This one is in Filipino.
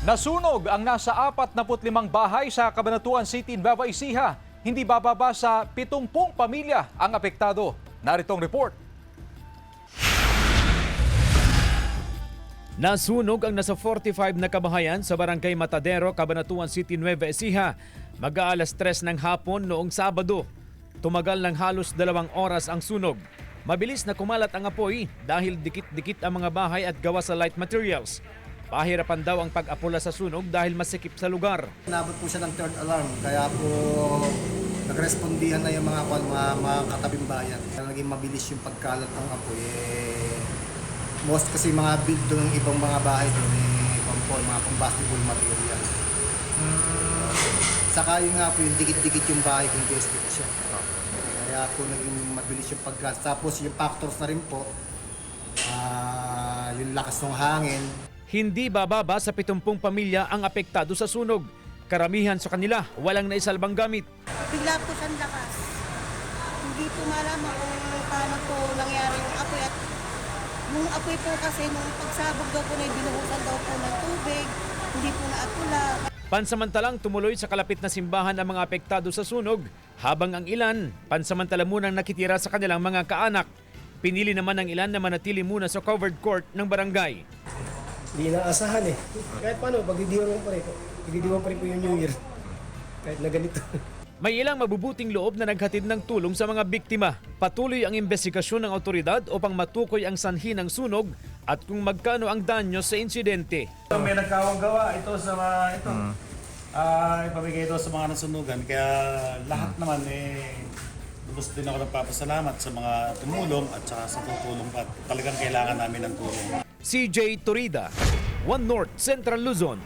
Nasunog ang nasa 45 bahay sa Cabanatuan City, Nueva Ecija. Hindi bababa sa 70 pamilya ang apektado. Narito ang report. Nasunog ang nasa 45 na kabahayan sa Barangay Matadero, Cabanatuan City, Nueva Ecija. Mag-aalas 3 ng hapon noong Sabado. Tumagal ng halos 2 oras ang sunog. Mabilis na kumalat ang apoy dahil dikit-dikit ang mga bahay at gawa sa light materials. Pahirapan daw ang pag-apula sa sunog dahil masikip sa lugar. Nabot po siya ng third alarm, kaya po nagrespondihan na yung mga katabing bayan. Naging mabilis yung pagkalat ng apoy. Most kasi mga build doon ng ibang mga bahay doon, mga combustible material. Saka yung nga po yung dikit-dikit yung bahay, congested siya. Kaya po naging mabilis yung pagkalat. Tapos yung factors na rin po, yung lakas ng hangin. Hindi bababa sa 70 pamilya ang apektado sa sunog. Karamihan sa kanila walang naisalbang gamit. Bigla po siyang lakas. Hindi po malaman kung paano po nangyari yung apoy. At yung apoy po kasi nung pagsabog daw po na binuhusan daw po ng tubig, hindi po naapula. Pansamantalang tumuloy sa kalapit na simbahan ang mga apektado sa sunog, habang ang ilan pansamantala munang nakitira sa kanilang mga kaanak. Pinili naman ng ilan na manatili muna sa covered court ng barangay. Hindi naasahan eh. Kahit paano, pagdidiwang pa rin po. Pagdidiwang pa rin po yung New Year. Kahit na ganito. May ilang mabubuting loob na naghatid ng tulong sa mga biktima. Patuloy ang investigasyon ng otoridad upang matukoy ang sanhi ng sunog at kung magkano ang danyo sa insidente. May nagkawang-gawa ito sa mga ito. Ipamigay ito sa mga nasunugan. Kaya lahat naman gusto din ako nagpapasalamat sa mga tumulong at saka sa tutulong pa. Talagang kailangan namin ng tulong. CJ Torida, One North Central Luzon.